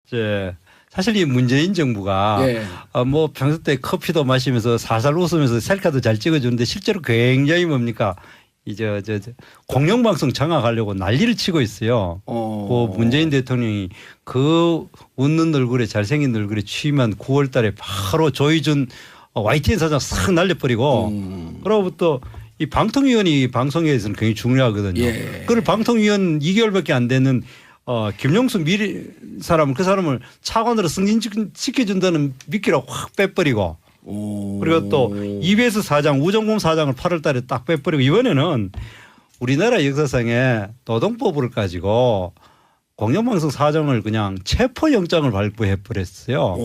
이제 사실 이 문재인 정부가 예. 뭐 평소 때 커피도 마시면서 살살 웃으면서 셀카도 잘 찍어주는데 실제로 굉장히 뭡니까 이제 공영방송 장악하려고 난리를 치고 있어요. 그 문재인 대통령이 그 웃는 얼굴에 잘생긴 얼굴에 취임한 9월 달에 바로 조희준 YTN 사장 싹 날려버리고 그로부터 이 방통위원이 방송에서는 굉장히 중요하거든요. 예. 그걸 방통위원 2개월밖에 안 되는 김용수 미리 사람을 그 사람을 차관으로 승진시켜준다는 미끼를 확 빼버리고 그리고 또 EBS 사장 우정공 사장을 8월 달에 딱 빼버리고 이번에는 우리나라 역사상에 노동법을 가지고 공영방송 사장을 그냥 체포영장을 발부해 버렸어요.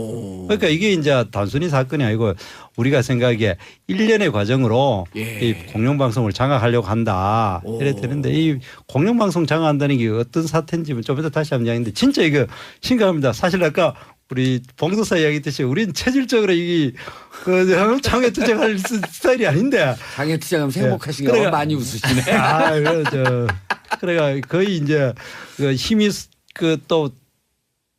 그러니까 이게 이제 단순히 사건이 아니고 우리가 생각하기에 1년의 과정으로 이 공영방송을 장악하려고 한다. 이래 되는데 이 공영방송 장악한다는 게 어떤 사태인지 좀 이따 다시 한번 이야기인데 진짜 이거 심각합니다. 사실 아까 우리 봉도사 이야기했듯이 우리는 체질적으로 이게 그 장애 투쟁할 스타일이 아닌데. 장애 투쟁하면 행복하시니까 많이 웃으시네. 그래가 거의 이제 그 힘이 그 또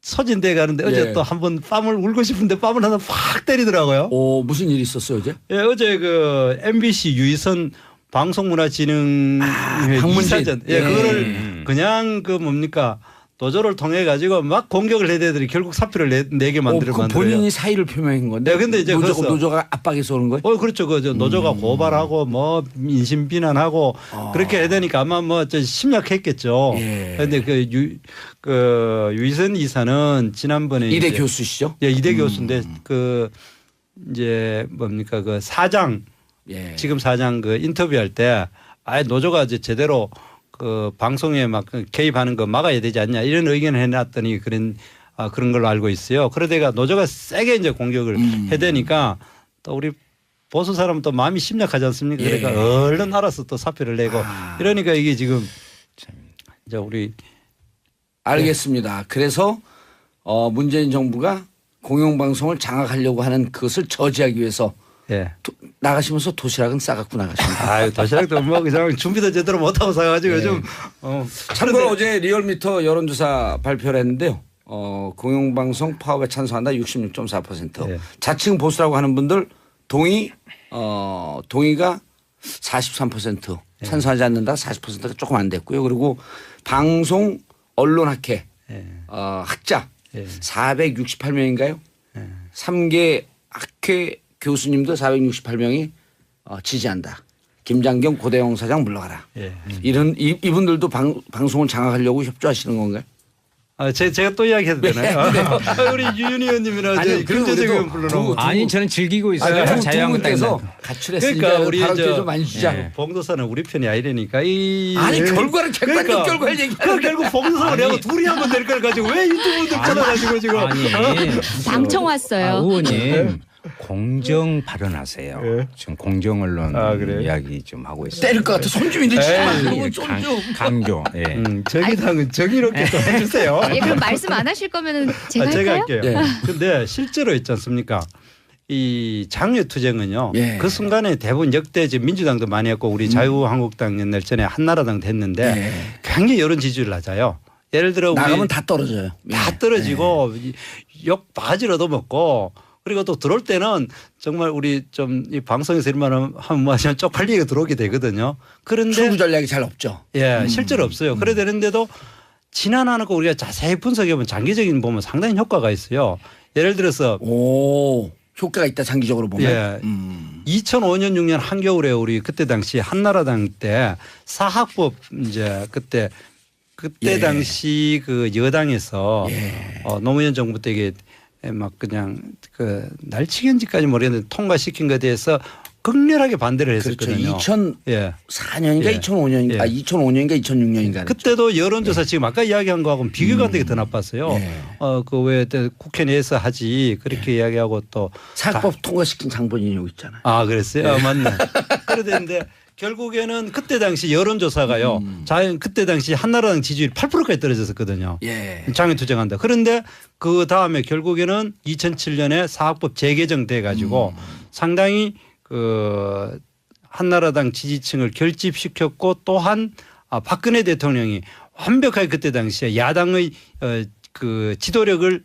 소진돼 가는데 어제 또 한번 뺨을 울고 싶은데 뺨을 하나 확 때리더라고요. 무슨 일이 있었어요 어제? 예, 어제 그 MBC 유희선 방송문화진흥회 이사전 그거를 그냥 그 뭡니까 노조를 통해 가지고 막 공격을 해야 되더니 결국 사표를 내게 만들어요. 본인이 사의를 표명한 건데. 네, 근데 이제 노조가 압박해서 오는 거예요? 그렇죠. 그 노조가 고발하고 뭐 민심 비난하고 그렇게 해야 되니까 아마 뭐 좀 심약했겠죠. 그런데 그 유희선 이사는 지난번에 이대 교수시죠? 예, 이대 교수인데 그 이제 뭡니까 그 사장 지금 사장 그 인터뷰할 때 아예 노조가 이제 제대로 그 방송에 막 개입하는 거 막아야 되지 않냐 이런 의견을 해놨더니 그런 걸로 알고 있어요. 그러다가 노조가 세게 이제 공격을 해대니까 또 우리 보수 사람은 또 마음이 심약하지 않습니까? 그러니까 얼른 알아서 또 사표를 내고 이러니까 이게 지금 이제 우리 알겠습니다. 그래서 문재인 정부가 공영방송을 장악하려고 하는 그것을 저지하기 위해서 나가시면서 도시락은 싸갖고 나가십니다. 아유, 도시락도 뭐 그냥 준비도 제대로 못하고 사가지고 요즘. 참고로 어제 리얼미터 여론조사 발표를 했는데요. 공영방송 파업에 찬성한다 66.4%. 자칭 보수라고 하는 분들 동의가 43%, 찬성하지 않는다 40%가 조금 안 됐고요. 그리고 방송 언론학회 학자 468명인가요? 3개 학회 교수님도 468명이 지지한다. 김장경 고대영 사장 물러가라. 이분들도 방송을 장악하려고 협조하시는 건가요? 제가 또 이야기해도 되나요? 우리 유윤 의원님이나 경제적인 불러놓고. 아니 저는 즐기고 있어요. 자유한국당에서 가출했으니까 그러니까 우리 좀 많이 주자. 봉도사는 우리 편이 아니라니까. 아니 결과는 객관적 결과를 얘기하는 결국 봉도사를 내가 둘이 하면 될 걸 가지고 왜 유튜브들 찾아가지고 지금. 방청 왔어요. 의원님. 공정 발언하세요. 지금 공정 언론 이야기 좀 하고 있어요. 때릴 것 같아. 손 좀 이래 치면 강조. 저기당은 정의롭게 좀 해주세요. 그럼 말씀 안 하실 거면은 제가 할까요? 할게요. 근데 실제로 있지 않습니까? 이 장외투쟁은요. 그 순간에 대부분 역대 지금 민주당도 많이 했고 우리 자유한국당 옛날 전에 한나라당도 했는데 굉장히 여론 지지율 낮아요. 예를 들어 나가면 다 떨어져요. 다 떨어지고 욕 바가지를 얻어먹고 그리고 또 들어올 때는 정말 우리 좀 이 방송에서 이런 하면 쪽팔리게 들어오게 되거든요. 그런데 출구 전략이 잘 없죠. 실제로 없어요. 그래 되는데도 지난하고 우리가 자세히 분석해보면 장기적인 보면 상당히 효과가 있어요. 예를 들어서 효과가 있다 장기적으로 보면. 2005년 6년 한겨울에 우리 그때 당시 한나라당 때 사학법 이제 그때 당시 그 여당에서 노무현 정부 때 이게 막 그냥 그 날치기인지까지 모르겠는데 통과시킨 것에 대해서 극렬하게 반대를 했었거든요. 그렇죠. 2004년인가 2005년인가 2005년인가 2006년인가. 그때도 여론조사 지금 아까 이야기한 거하고는 비교가 안 되게 더 나빴어요. 그 왜 국회 내에서 하지 그렇게 이야기하고 또 사법 통과시킨 장본인이 여기 있잖아요. 그랬어요? 맞네. 그러는데 결국에는 그때 당시 여론조사가요. 그때 당시 한나라당 지지율이 8%까지 떨어졌었거든요. 장외투쟁한다. 그런데 그 다음에 결국에는 2007년에 사학법 재개정돼 가지고 상당히 그 한나라당 지지층을 결집시켰고 또한 박근혜 대통령이 완벽하게 그때 당시에 야당의 그 지도력을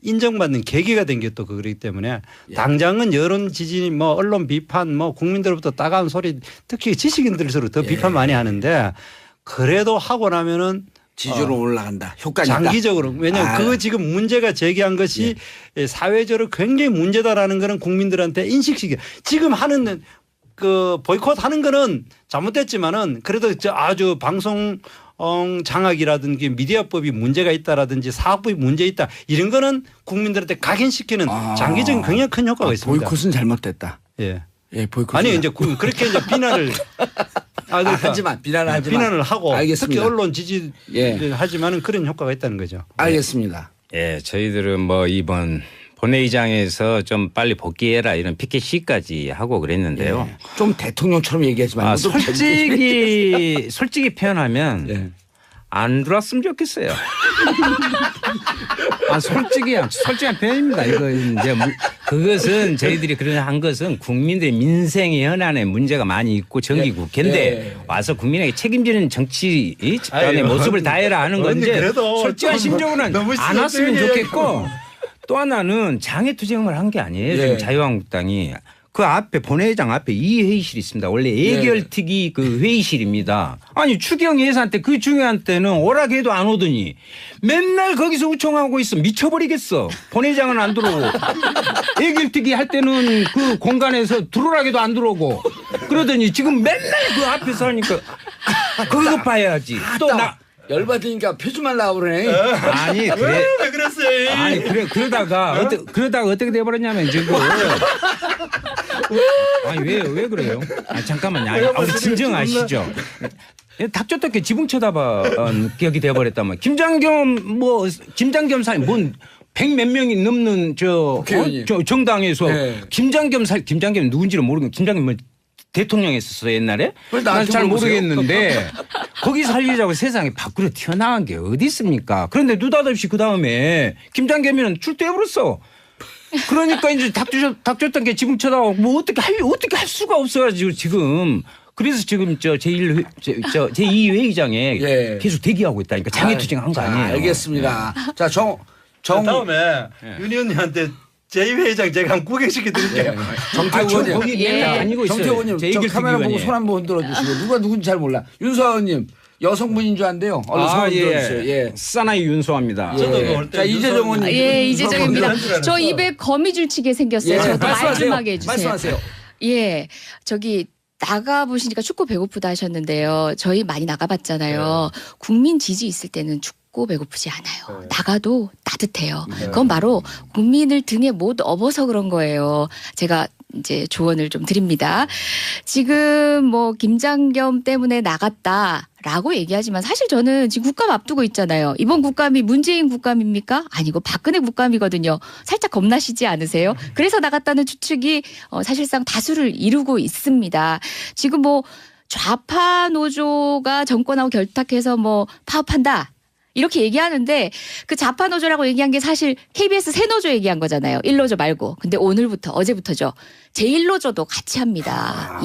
인정받는 계기가 된 게 또 그렇기 때문에 당장은 여론 지지 뭐 언론 비판 뭐 국민들로부터 따가운 소리 특히 지식인들일수록 더 비판 많이 하는데 그래도 하고 나면은 지지로 올라간다. 효과가 장기적으로 왜냐하면 그 지금 문제가 제기한 것이 사회적으로 굉장히 문제다라는 거는 국민들한테 인식시켜 지금 하는 그 보이콧 하는 거는 잘못됐지만은 그래도 아주 방송 장악이라든지 미디어법이 문제가 있다라든지 사학법이 문제 있다 이런 거는 국민들한테 각인시키는 장기적인 굉장히 큰 효과가 있습니다. 보이콧은 잘못됐다. 예. 예, 보이콧. 아니 이제 그렇게 이제 비난을 그러니까 하지만 비난을 하고 알겠습니다. 특히 언론 지지 하지만은 그런 효과가 있다는 거죠. 알겠습니다. 예, 저희들은 뭐 이번 본회의장에서 좀 빨리 복귀해라 이런 피켓 시까지 하고 그랬는데요. 좀 대통령처럼 얘기하지 말고 솔직히 표현하면 안 들어왔으면 좋겠어요. 솔직한 표현입니다. 이거 이제 그것은 저희들이 그런 한 것은 국민들의 민생의 현안에 문제가 많이 있고 정기국회인데 와서 국민에게 책임지는 정치 집단의 모습을 다해라 하는 건데 솔직한 심정으로는 안 왔으면 좋겠고 또 하나는 장애투쟁을 한 게 아니에요. 지금 자유한국당이. 그 앞에 본회의장 앞에 이 회의실이 있습니다. 원래 예결특위 그 회의실입니다. 아니 추경 예산 때 그 중요한 때는 오라게 해도 안 오더니 맨날 거기서 우청하고 있어. 미쳐버리겠어. 본회의장은 안 들어오고 예결특위 할 때는 그 공간에서 들어오라게도 안 들어오고 그러더니 지금 맨날 그 앞에서 하니까 그거 봐야지. 또 나 열받으니까 표지만 나오네. 아니 그래. 왜 그랬어요? 아니 그러다가 어떻게 돼버렸냐면 지금. 아니 왜 그래요? 잠깐만요. 우리 진정하시죠. 닥쳤던 게 지붕 쳐다봐 기억이 돼버렸다면 김장겸 사이 뭔 100몇 명이 넘는 저 정당에서 김장겸 누군지를 모르겠는데 김장겸 대통령 했었어 옛날에? 난 잘 모르겠는데 거기 살리자고 세상에 밖으로 튀어나간 게 어디 있습니까? 그런데 느닷없이 그다음에 김장겸이는 출두해버렸어. 그러니까 이제 닥쳤던 게 지금 쳐다보고 뭐 어떻게 할 수가 없어가지고 지금 그래서 지금 제2 회의장에 계속 대기하고 있다니까 장애투쟁 한 거 아니에요. 알겠습니다. 자, 다음에 윤 의원님한테 제2회장 제가 한번 구경시켜 드릴게요. 정태호 의원님. 아니고 있어요. 정태호 의원님 저 카메라 보고 손 한번 흔들어 주시고 누가 누군지 잘 몰라. 윤소아 의원님 여성분인 줄 안돼요. 얼른 손 흔들어 주세요. 사나이 윤소아입니다. 자 이재정 의원님. 이재정입니다. 저 입에 거미줄 치게 생겼어요. 저도 말 좀 하게 해주세요. 말씀하세요. 저기 나가보시니까 축구 배고프다 하셨는데요. 저희 많이 나가봤잖아요. 국민 지지 있을 때는 춥고 배고프지 않아요. 나가도 따뜻해요. 그건 바로 국민을 등에 못 업어서 그런 거예요. 제가 이제 조언을 좀 드립니다. 지금 뭐 김장겸 때문에 나갔다라고 얘기하지만 사실 저는 지금 국감 앞두고 있잖아요. 이번 국감이 문재인 국감입니까? 아니고 박근혜 국감이거든요. 살짝 겁나시지 않으세요? 그래서 나갔다는 추측이 사실상 다수를 이루고 있습니다. 지금 뭐 좌파 노조가 정권하고 결탁해서 뭐 파업한다. 이렇게 얘기하는데 그 좌파 노조라고 얘기한 게 사실 KBS 새 노조 얘기한 거잖아요. 1노조 말고. 근데 오늘부터 어제부터죠. 제1노조도 같이 합니다.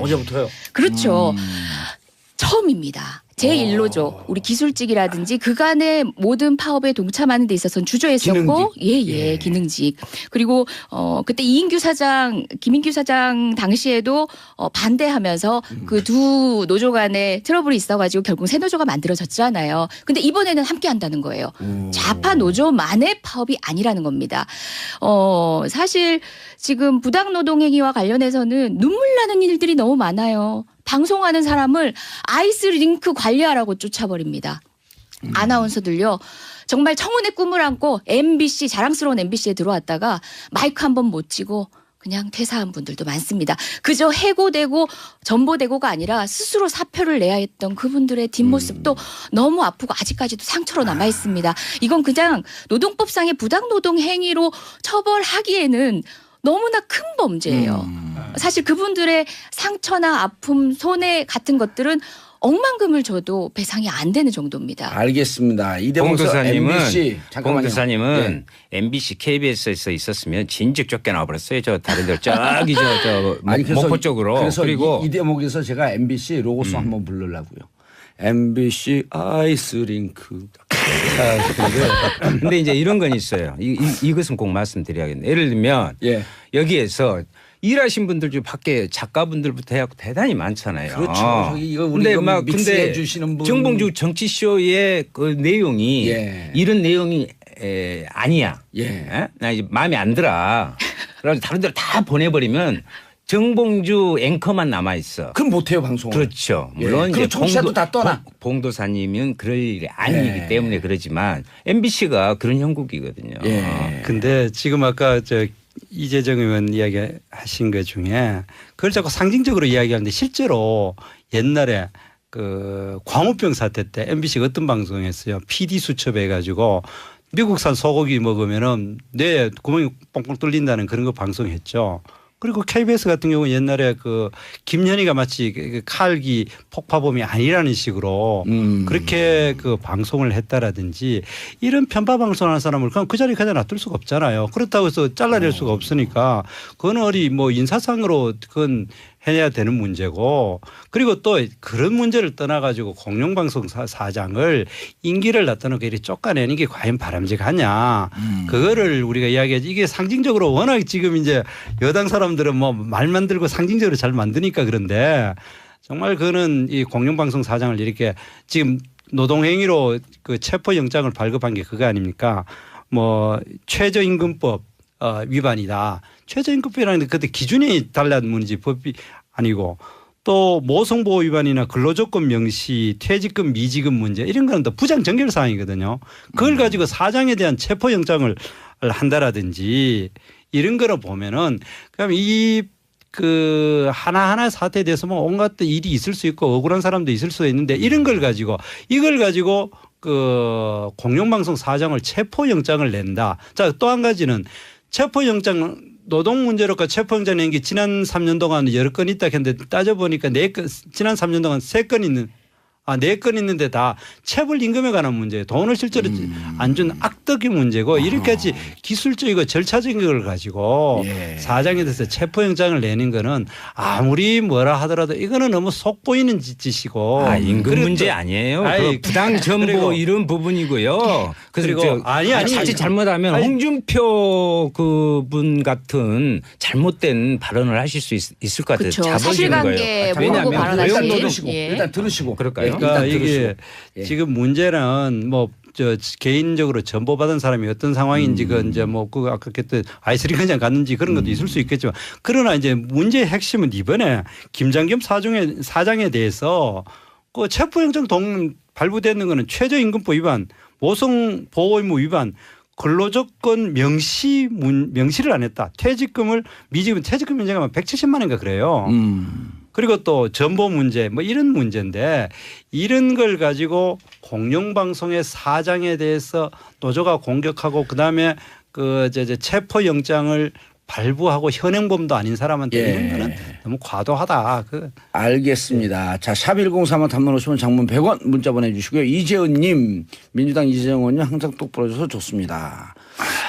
어제부터요? 그렇죠. 처음입니다. 제1노조 우리 기술직이라든지 그간의 모든 파업에 동참하는 데 있어서는 주저했었고 기능직 그리고 그때 김인규 사장 당시에도 반대하면서 그 두 노조 간에 트러블이 있어가지고 결국 새 노조가 만들어졌잖아요. 근데 이번에는 함께 한다는 거예요. 좌파 노조만의 파업이 아니라는 겁니다. 사실 지금 부당노동행위와 관련해서는 눈물 나는 일들이 너무 많아요. 방송하는 사람을 아이스링크 관리하라고 쫓아버립니다. 아나운서들요. 정말 청운의 꿈을 안고 MBC 자랑스러운 MBC에 들어왔다가 마이크 한 번 못 쥐고 그냥 퇴사한 분들도 많습니다. 그저 해고되고 전보되고가 아니라 스스로 사표를 내야 했던 그분들의 뒷모습도 너무 아프고 아직까지도 상처로 남아 있습니다. 이건 그냥 노동법상의 부당노동 행위로 처벌하기에는 너무나 큰 범죄예요. 사실 그분들의 상처나 아픔, 손해 같은 것들은 억만금을 줘도 배상이 안 되는 정도입니다. 알겠습니다. 이대목사 공도사님은 MBC, KBS에서 있었으면 진즉 쫓겨나 버렸어요. 저 다른 데 저기 목포 쪽으로. 그래서 그리고 이 대목에서 제가 MBC 로고송 한번 부르려고요. MBC 아이스링크 근데 이제 이런 건 있어요. 이것은 꼭 말씀드려야겠네요. 예를 들면 예. 여기에서 일하신 분들 중 밖에 작가분들부터 해갖고 대단히 많잖아요. 그렇죠. 이거 우리 믹스해 주시는 분. 정봉주 정치쇼의 그 내용이 예. 이런 내용이 아니야. 예. 나 이제 마음에 안 들어. 그래서 다른 데로 다 보내버리면 정봉주 앵커만 남아 있어. 그럼 못해요 방송을. 그렇죠. 예. 물론 그럼 청취자도 다 떠나. 봉도사님은 그럴 일이 아니기 예. 때문에 그러지만 MBC가 그런 형국이거든요. 예. 근데 지금 아까 이재정 의원 이야기하신 것 중에 그걸 자꾸 상징적으로 이야기하는데 실제로 옛날에 그 광우병 사태 때 MBC가 어떤 방송했어요. PD 수첩해가지고 미국산 소고기 먹으면은 뇌에 구멍이 뻥뻥 뚫린다는 그런 거 방송했죠. 그리고 KBS 같은 경우는 옛날에 그 김현희가 마치 칼기 폭파범이 아니라는 식으로 그렇게 그 방송을 했다라든지 이런 편파 방송하는 사람을 그냥 그 자리에 그냥 놔둘 수가 없잖아요. 그렇다고 해서 잘라낼 수가 없으니까 그건 뭐 인사상으로 그건 해야 되는 문제고 그리고 또 그런 문제를 떠나가지고 공영방송 사장을 임기를 놔둬놓고 이렇게 쫓아내는 게 과연 바람직하냐. 그거를 우리가 이야기하지 이게 상징적으로 워낙 지금 이제 여당 사람들은 뭐 말만 들고 상징적으로 잘 만드니까 그런데 정말 그거는 이 공영방송 사장을 이렇게 지금 노동행위로 그 체포영장을 발급한 게 그거 아닙니까? 뭐 최저임금법 위반이다. 최저임금법이라는 게 그때 기준이 달라는 문제지 법이 아니고 또 모성보호 위반이나 근로조건 명시, 퇴직금, 미지급 문제 이런 거는 또 부장 정결 사항이거든요. 그걸 가지고 사장에 대한 체포영장을 한다라든지 이런 거로 보면은 그럼 그 하나하나 사태에 대해서 뭐 온갖 일이 있을 수 있고 억울한 사람도 있을 수 있는데 이런 걸 가지고 이걸 가지고 그 공영방송 사장을 체포영장을 낸다. 자, 또 한 가지는 체포영장 노동 문제로까 체포영장 낸 게 지난 3년 동안 여러 건 있다 했는데 따져보니까 지난 3년 동안 3건 있는 4건 있는데 다 체불 임금에 관한 문제예요. 돈을 실제로 안 준 악덕의 문제고 이렇게까지 기술적이고 절차적인 걸 가지고 사장에 대해서 체포영장을 내는 거는 아무리 뭐라 하더라도 이거는 너무 속 보이는 짓이고. 임금 문제 아니에요. 부당 정보 이런 부분이고요. 그리고 자칫 잘못하면 홍준표 그분 같은 잘못된 발언을 하실 수 있을 것 같아요. 그렇죠. 잡아주는 거예요. 모르고 발언하신. 일단 들으시고. 그러니까 이게 지금 문제는 뭐 개인적으로 전보받은 사람이 어떤 상황인지 그 이제 뭐 그 아까 했던 아이스링크장 갔는지 그런 것도 있을 수 있겠지만 그러나 이제 문제의 핵심은 이번에 김장겸 사장에 대해서 그 체포영장 발부되는 거는 최저임금법 위반, 모성보호의무 위반, 근로조건 명시를 안 했다. 퇴직금 문제가 170만 원인가 그래요. 그리고 또 전보 문제 뭐 이런 문제인데 이런 걸 가지고 공영방송의 사장에 대해서 노조가 공격하고 그다음에 그 체포영장을 발부하고 현행범도 아닌 사람한테 이런 거는 너무 과도하다. 알겠습니다. 자, 샵1035 단문 오시면 장문 100원 문자 보내주시고요. 이재은님 민주당 이재정 의원님 항상 똑부러져서 좋습니다.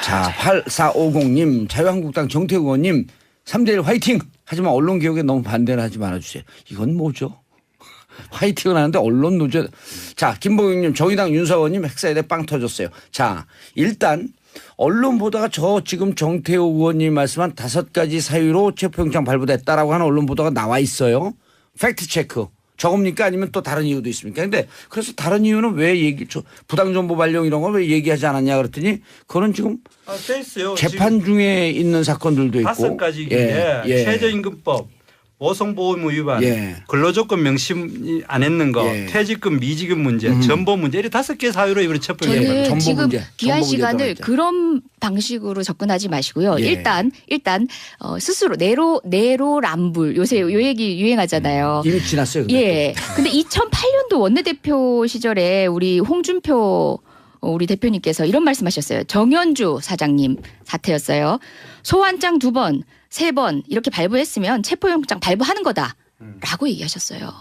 자, 8450님 자유한국당 정태우 의원님 3대1 화이팅. 하지만 언론개혁에 너무 반대를 하지 말아주세요. 이건 뭐죠? 화이팅은 하는데 언론 노조. 자, 김보경님 정의당 윤사원님 핵사이드에 빵 터졌어요. 자, 일단 언론 보다가 지금 정태호 의원님 말씀한 5가지 사유로 체포영장 발부됐다라고 하는 언론 보도가 나와 있어요. 팩트 체크. 저겁니까? 아니면 또 다른 이유도 있습니까? 근데 그래서 다른 이유는 왜 부당정보 발령 이런 거 왜 얘기하지 않았냐 그랬더니 그거는 지금 재판 중에 있는 사건들도 있고 5가지인데 최저임금법, 모성보호의무 위반, 근로조건 명시 안 했는 거, 퇴직금, 미지급 문제, 전보 문제 이렇게 5개 사유로 이번에 체포영장. 저는 지금 귀한 시간을 그런 방식으로 접근하지 마시고요. 일단 스스로 내로남불 요새 요 얘기 유행하잖아요. 이미 지났어요. 근데 2008년도 원내대표 시절에 우리 홍준표 우리 대표님께서 이런 말씀하셨어요. 정현주 사장님 사태였어요. 소환장 2번, 3번 이렇게 발부했으면 체포영장 발부하는 거다라고 얘기하셨어요.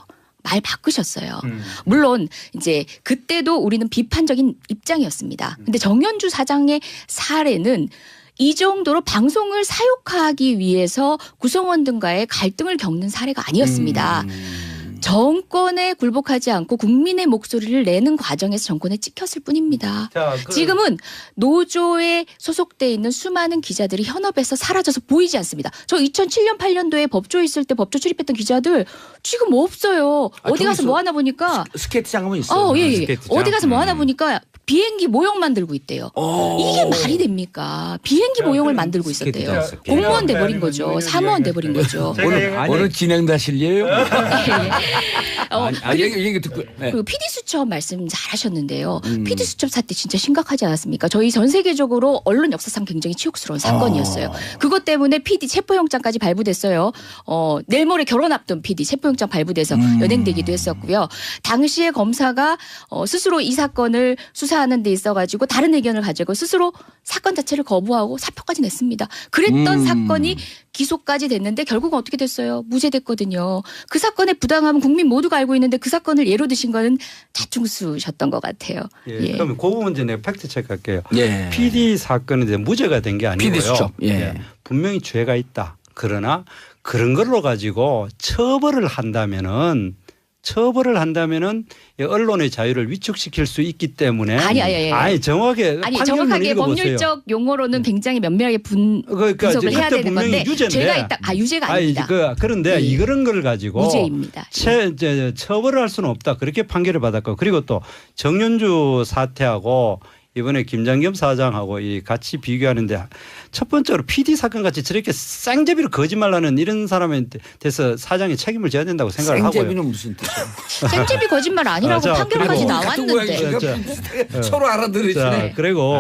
말 바꾸셨어요. 물론 이제 그때도 우리는 비판적인 입장이었습니다. 근데 정현주 사장의 사례는 이 정도로 방송을 사육하기 위해서 구성원 등과의 갈등을 겪는 사례가 아니었습니다. 정권에 굴복하지 않고 국민의 목소리를 내는 과정에서 정권에 찍혔을 뿐입니다. 자, 지금은 노조에 소속돼 있는 수많은 기자들이 현업에서 사라져서 보이지 않습니다. 저 2007년 8년도에 법조 있을 때 법조 출입했던 기자들 지금 없어요. 아, 어디 가서 저기 뭐 하나 보니까 스케이트장은 있어요. 예. 스케이트장? 어디 가서 뭐 하나 보니까 비행기 모형 만들고 있대요. 이게 말이 됩니다. 비행기 모형을 만들고 있었대요. 스케이트장. 공무원 돼버린 거죠. 사무원 돼버린 거죠. 오늘 진행다실이에요? 얘기 듣고. 네. 그 PD 수첩 말씀 잘하셨는데요. PD 수첩 사태 진짜 심각하지 않았습니까? 저희 전 세계적으로 언론 역사상 굉장히 치욕스러운 사건이었어요. 그것 때문에 PD 체포영장까지 발부됐어요. 내일 모레 결혼 앞둔 PD 체포영장 발부돼서 연행되기도 했었고요. 당시에 검사가 스스로 이 사건을 수사하는 데 있어가지고 다른 의견을 가지고 스스로 사건 자체를 거부하고 사표까지 냈습니다. 그랬던 사건이 기소까지 됐는데 결국은 어떻게 됐어요? 무죄됐거든요. 그 사건의 부당함은 국민 모두가 알고 있는데 그 사건을 예로 드신 거는 자충수셨던 것 같아요. 예. 그러면 그 부분 이제 내가 팩트 체크할게요. 예. PD 사건에 대해 무죄가 된 게 아니고요. PD 수첩. 예. 분명히 죄가 있다. 그러나 그런 걸로 가지고 처벌을 한다면은 이 언론의 자유를 위축시킬 수 있기 때문에 아니 정확하게 정확하게 법률적 용어로는 굉장히 면밀하게 분석을 해야 되는 건데 유죄인데. 죄가 있다. 유죄가 아닙니다. 그런데 이런 걸 가지고 무죄입니다. 처벌을 할 수는 없다. 그렇게 판결을 받았고 그리고 또 정윤주 사태하고 이번에 김장겸 사장하고 같이 비교하는데 첫 번째로 PD 사건 같이 저렇게 쌍제비로 거짓말하는 이런 사람에 대해서 사장이 책임을 져야 된다고 생각을 하고요. 쌍제비는 무슨 뜻이야? 쌍제비 거짓말 아니라고 판결까지 그리고 나왔는데. 서로 알아들으시네. 그리고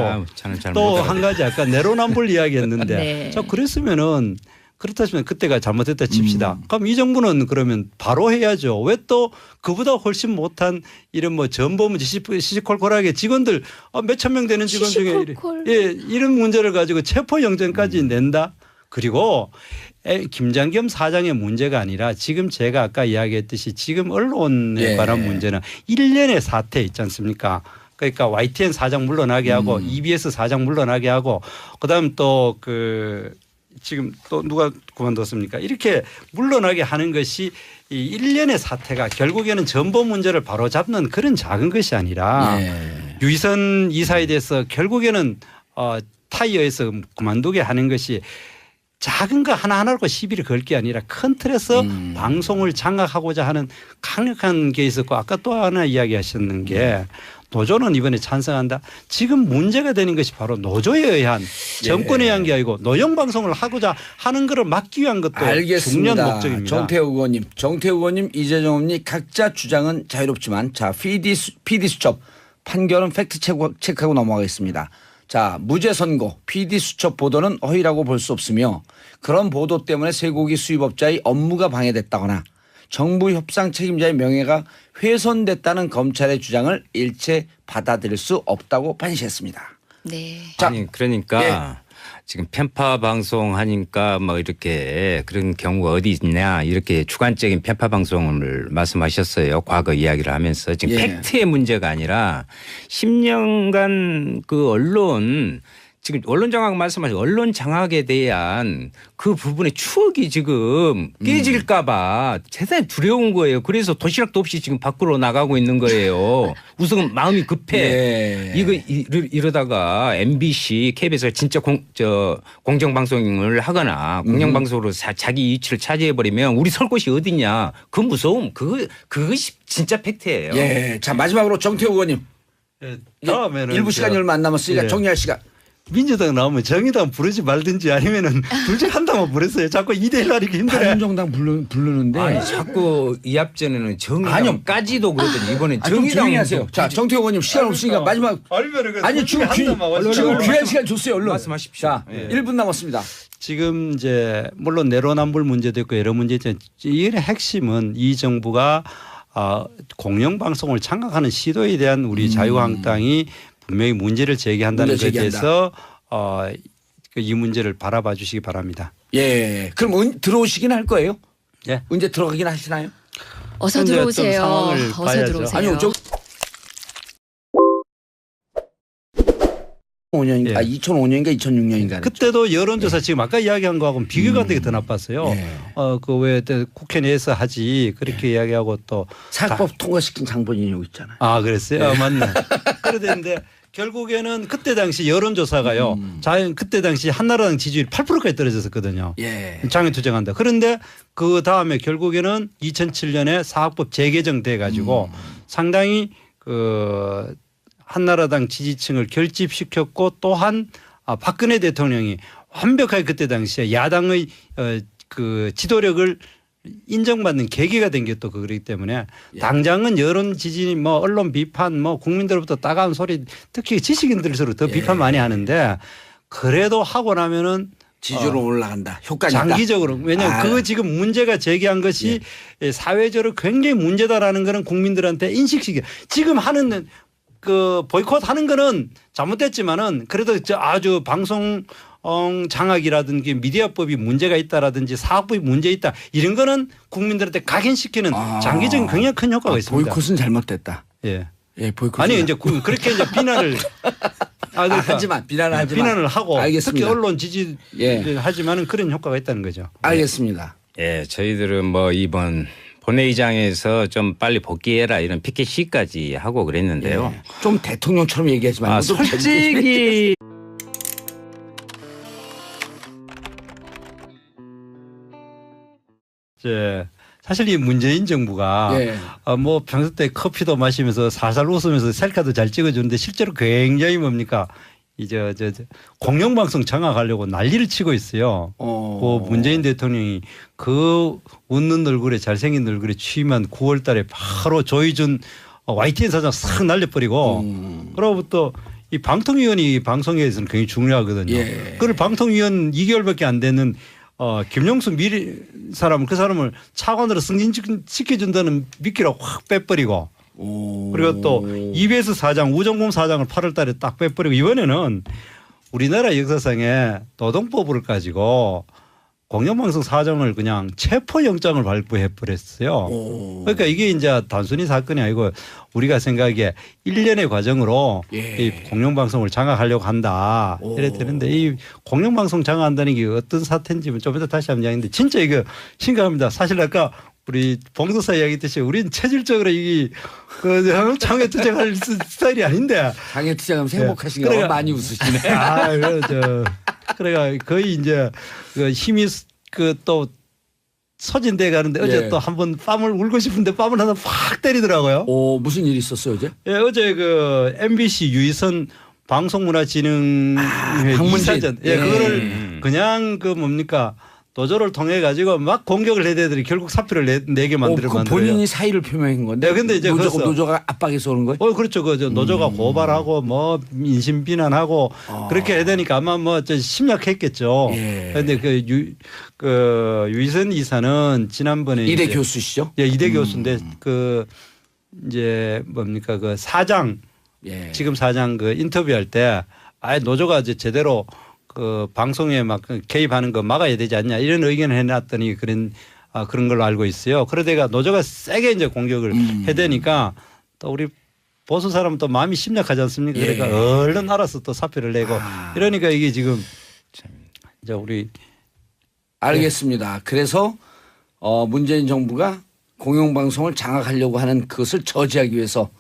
또 한 가지 아까 내로남불 이야기했는데 네. 저 그랬으면은 그렇다면 그때가 잘못했다 칩시다. 그럼 이 정부는 그러면 바로 해야죠. 왜 또 그보다 훨씬 못한 이런 뭐 전범 시시콜콜하게 직원들 몇천 명 되는 직원 중에 이런 문제를 가지고 체포영장까지 낸다. 그리고 김장겸 사장의 문제가 아니라 지금 제가 아까 이야기했듯이 지금 언론에 관한 문제는 일련의 사태 있지 않습니까? 그러니까 YTN 사장 물러나게 하고 EBS 사장 물러나게 하고 그다음 또 지금 또 누가 그만뒀습니까? 이렇게 물러나게 하는 것이 이 일련의 사태가 결국에는 전범 문제를 바로잡는 그런 작은 것이 아니라 유희선 이사에 대해서 결국에는 타이어에서 그만두게 하는 것이 작은 거 하나하나로 시비를 걸 게 아니라 큰 틀에서 방송을 장악하고자 하는 강력한 게 있었고 아까 또 하나 이야기하셨는 게 노조는 이번에 찬성한다. 지금 문제가 되는 것이 바로 노조에 의한 정권에 의한 게 아니고 노영방송을 하고자 하는 것을 막기 위한 것도 알겠습니다. 중요한 목적입니다. 정태우 의원님, 이재정 의원님 각자 주장은 자유롭지만 자 PD 수첩 판결은 팩트 체크하고 넘어가겠습니다. 자 무죄 선고 PD 수첩 보도는 허위라고 볼 수 없으며 그런 보도 때문에 쇠고기 수입업자의 업무가 방해됐다거나 정부 협상 책임자의 명예가 훼손됐다는 검찰의 주장을 일체 받아들일 수 없다고 판시했습니다. 네. 자, 아니 그러니까 지금 편파 방송 하니까 뭐 이렇게 그런 경우가 어디 있냐 이렇게 주관적인 편파 방송을 말씀하셨어요. 과거 이야기를 하면서 지금 팩트의 문제가 아니라 10년간 그 언론 지금 언론 장악 말씀하신 언론 장악에 대한 그 부분의 추억이 지금 깨질까 봐 대단히 두려운 거예요. 그래서 도시락도 없이 지금 밖으로 나가고 있는 거예요. 우선 마음이 급해. 이러다가 MBC, KBS가 진짜 공정방송을 하거나 공영방송으로 자기 이치를 차지해버리면 우리 설 곳이 어디냐. 그 무서움 그것이 진짜 팩트예요. 예. 자 마지막으로 정태우 의원님. 다음에는 일부 시간이 얼마 안 남았으니까 정리할 시간. 민주당 나오면 정의당 부르지 말든지 아니면은 둘 중 한 당만 부르세요. 자꾸 2대1 하니까 힘들어요. 바른정당 부르는데. 아니 자꾸 이 앞전에는 정의당까지도 그러더니 이번엔 정의당 하세요. 자 정태우 의원님 시간 없으니까 마지막. 아니 지금 귀한 시간 줬어요. 얼른 말씀하십시오. 자 1분 남았습니다. 지금 이제 물론 내로남불 문제도 있고 여러 문제 있지만 이 핵심은 이 정부가 공영방송을 장악하는 시도에 대한 우리 자유한국당이 분명히 문제를 제기한다는 것에 대해서 이 문제를 바라봐 주시기 바랍니다. 예. 그럼 들어오시긴 할 거예요? 예. 언제 들어가긴 하시나요? 어서 들어오세요. 어서 들어오세요. 아니요. 5년인가, 예. 2005년인가 2006년인가. 그때도 여론조사 지금 아까 이야기한 거하고는 비교가 안 되게 더 나빴어요. 예. 그 왜 국회 내에서 하지 그렇게 이야기하고 또 사학법 통과시킨 장본인이 여기 있잖아요. 아, 그랬어요? 맞네. 그러는데 결국에는 그때 당시 여론조사가요. 그때 당시 한나라당 지지율이 8%까지 떨어졌었거든요. 예. 장외투쟁한다. 그런데 그 다음에 결국에는 2007년에 사학법 재개정돼 가지고 상당히 그 한나라당 지지층을 결집시켰고 또한 박근혜 대통령이 완벽하게 그때 당시에 야당의 그 지도력을 인정받는 계기가 된 게 또 그렇기 때문에 당장은 여론 지지 뭐 언론 비판 뭐 국민들로부터 따가운 소리 특히 지식인들수록 더 비판 많이 하는데 그래도 하고 나면은 지지율은 올라간다. 효과가 있다. 장기적으로 왜냐하면 그 지금 문제가 제기한 것이 사회적으로 굉장히 문제다라는 거는 국민들한테 인식시켜 지금 하는 그 보이콧 하는 거는 잘못됐지만은 그래도 아주 방송 장악이라든지 미디어법이 문제가 있다라든지 사학법이 문제 있다 이런 거는 국민들한테 각인시키는 장기적인 굉장히 큰 효과가 있습니다. 보이콧은 잘못됐다. 예. 예, 보이콧. 아니 이제 그렇게 이제 비난을 그러니까 하지만 비난을 하고 알겠습니다. 특히 언론 지지 하지만은 그런 효과가 있다는 거죠. 알겠습니다. 예, 저희들은 뭐 이번 본회의장에서 좀 빨리 복귀해라 이런 피켓 시까지 하고 그랬는데요. 좀 대통령처럼 얘기하지 말고 좀 솔직히 사실 이 문재인 정부가 예. 뭐 평소 때 커피도 마시면서 살살 웃으면서 셀카도 잘 찍어주는데 실제로 굉장히 뭡니까 이제 공영방송 장악하려고 난리를 치고 있어요. 그 문재인 대통령이 그 웃는 얼굴에 잘생긴 얼굴에 취임한 9월 달에 바로 조희준 YTN 사장 싹 날려버리고 그로부터 이 방통위원이 방송에서는 굉장히 중요하거든요. 예. 그걸 방통위원 2개월밖에 안 되는 김용수 그 사람을 차관으로 승진시켜준다는 미끼를 확 빼버리고 그리고 또 EBS 사장 우정공 사장을 8월 달에 딱 빼버리고 이번에는 우리나라 역사상에 노동법을 가지고 공영방송 사장을 그냥 체포영장을 발부해 버렸어요. 그러니까 이게 이제 단순히 사건이 아니고 우리가 생각하기에 1년의 과정으로 이 공영방송을 장악하려고 한다. 이래 되는데 이 공영방송 장악한다는 게 어떤 사태인지 좀 이따 다시 한번 이야기하는데 진짜 이거 심각합니다. 사실 아까 우리 봉도사 이야기했듯이 우리는 체질적으로 이게 장외투쟁할 스타일이 아닌데. 장애투쟁하면 행복하신가 봐. 많이 웃으시네. 그래가 거의 이제 그 힘이 그 또 소진돼 가는데 어제 또 한번 뺨을 울고 싶은데 뺨을 하나 확 때리더라고요. 무슨 일이 있었어요 어제? 예, 어제 그 MBC 유희선 방송문화진흥회 이사전 그거를 그냥 그 뭡니까 노조를 통해 가지고 막 공격을 해대더니 결국 사표를 내게 만들어요. 본인이 사의를 표명한 건데. 근데 이제 노조가 압박해서 오는 거예요? 그렇죠. 노조가 고발하고 뭐 인신 비난하고 그렇게 해야 되니까 아마 뭐 심약했겠죠. 그런데 그 유희선 이사는 지난번에 이대 교수시죠? 예, 이대 교수인데 그 이제 뭡니까 그 사장 지금 사장 그 인터뷰할 때 아예 노조가 이제 제대로 그 방송에 막 개입하는 거 막아야 되지 않냐 이런 의견을 해놨더니 그런 걸로 알고 있어요. 그러다가 노조가 세게 이제 공격을 해대니까 또 우리 보수 사람은 또 마음이 심약하지 않습니까? 그러니까 얼른 알아서 또 사표를 내고 이러니까 이게 지금 이제 우리 알겠습니다. 그래서 문재인 정부가 공영방송을 장악하려고 하는 그것을 저지하기 위해서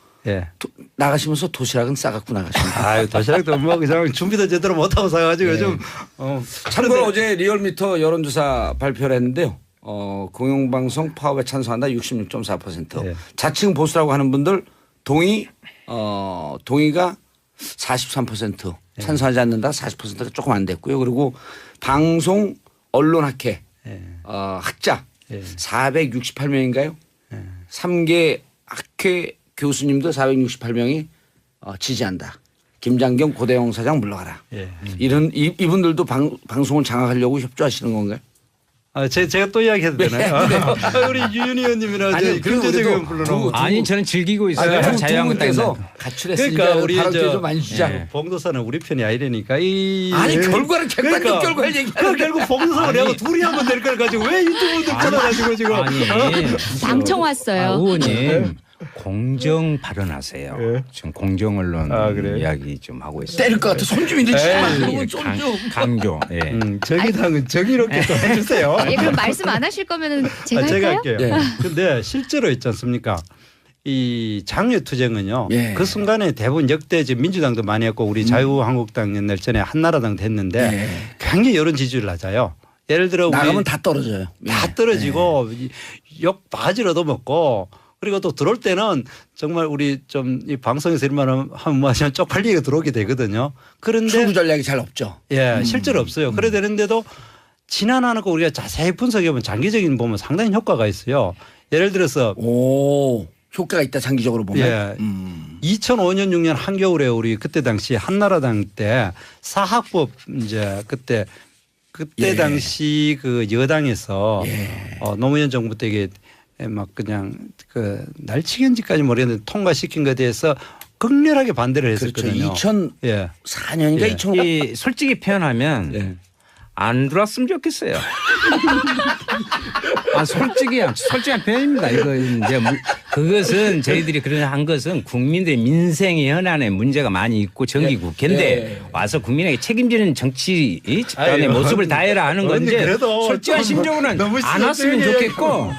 나가시면서 도시락은 싸갖고 나가십니다. 도시락도 뭐 그냥 준비도 제대로 못하고 사가지고 요즘. 참고로 어제 리얼미터 여론조사 발표를 했는데요. 공영방송 파업에 찬성한다 66.4%. 자칭 보수라고 하는 분들 동의가 43%, 찬성하지 않는다 40%가 조금 안 됐고요. 그리고 방송 언론학회 학자 468명인가요? 3개 학회 교수님도 468명이 지지한다. 김장겸 고대영 사장 물러가라. 이분들도 방송을 장악하려고 협조하시는 건가요? 제가 또 이야기해도 되나요? 우리 유윤희 의원님이나 김재정 의원 불러놓고. 아니 저는 즐기고 있어요. 자유한국당에서 가출했으니까 우리 좀 많이 주자. 봉도사는 우리 편이 아니라니까. 아니 결과는 객관적 결과를 얘기하는 결국 봉도사가 내가 둘이 하면 될 걸 가지고 왜 유튜브들 찾아가지고 지금. 방청 왔어요. 의원님. 공정 발언하세요. 예. 지금 공정 언론 그래요? 이야기 좀 하고 있어요. 때릴 것 같아. 손 좀 이러지 마. 그러면 손 좀. 강조. 예. 정의당은 정의롭게 좀 해주세요. 예, 그럼 말씀 안 하실 거면은 제가 제가 할까요? 할게요. 예. 근데 실제로 있지 않습니까? 이 장외투쟁은요. 예. 그 순간에 대부분 역대 지금 민주당도 많이 했고 우리 자유한국당 옛날 전에 한나라당도 했는데 예. 굉장히 여론 지지율 낮아요. 예를 들어 우리 나가면 다 떨어져요. 다 떨어지고 욕 바가지로 얻어먹고 그리고 또 들어올 때는 정말 우리 좀 이 방송에서 이런 하면 뭐 하시면 쪽팔리게 들어오게 되거든요. 그런데 출구 전략이 잘 없죠. 예, 실제로 없어요. 그래 되는데도 지난하는 거 우리가 자세히 분석해보면 장기적인 보면 상당히 효과가 있어요. 예를 들어서 오, 효과가 있다 장기적으로 보면. 예. 2005년 6년 한겨울에 우리 그때 당시 한나라당 때 사학법 이제 그때 예. 당시 그 여당에서 예. 노무현 정부 때 이게 막 그냥 그 날치기인지까지 모르겠는데 통과시킨 것에 대해서 극렬하게 반대를 그렇죠. 했었거든요. 2004년인가 예. 2005년. 이 솔직히 표현하면 예. 안 들어왔으면 좋겠어요. 솔직한 표현입니다. 이거 이제 그것은 저희들이 그런 한 것은 국민들의 민생의 현안에 문제가 많이 있고 정기 국회인데 예. 와서 국민에게 책임지는 정치 집단의 아유, 모습을 다해라 하는 건데 그래도 솔직한 좀 심정으로는 너무 안 왔으면 심각하게 좋겠고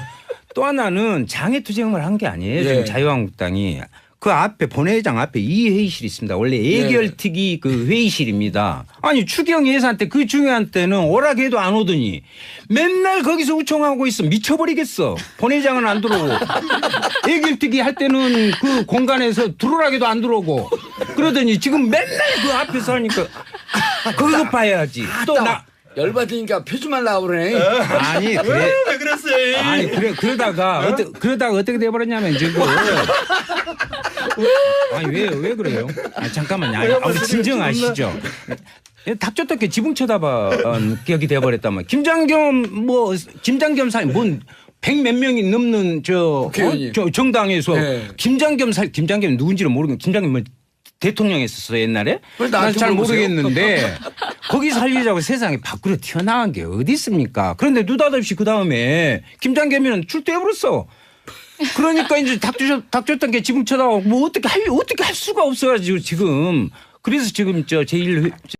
또 하나는 장애투쟁을 한 게 아니에요. 지금 예. 자유한국당이. 그 앞에 본회의장 앞에 이 회의실이 있습니다. 원래 예결특위 그 회의실입니다. 아니 추경 예산 때 그 중요한 때는 오라게 해도 안 오더니 맨날 거기서 우청하고 있어. 미쳐버리겠어. 본회의장은 안 들어오고 예결특위 할 때는 그 공간에서 들어오라게도 안 들어오고 그러더니 지금 맨날 그 앞에서 하니까 그거 봐야지. 또 나 열받으니까 표지만 나오네. 아니 그래. 왜 그랬어요? 아니 그러다가 어떻게 돼버렸냐면 지금 아니 왜 그래요? 잠깐만요. 아니, 진정하시죠. 닥쳤다게 지붕 쳐다봐 기억이 돼버렸다면 김장겸 사람 뭔 100몇 명이 넘는 저 정당에서 네. 김장겸 누군지를 모르겠는데 김장겸 뭐 대통령 했었어 옛날에? 난 잘 모르겠는데 거기 살리자고 세상에 밖으로 튀어나간 게 어디 있습니까? 그런데 느닷없이 그다음에 김장겸이는 출두해버렸어. 그러니까 이제 닥쳤던 게 지붕 쳐다보고 뭐 어떻게 할 수가 없어가지고 지금 그래서 지금 저 제1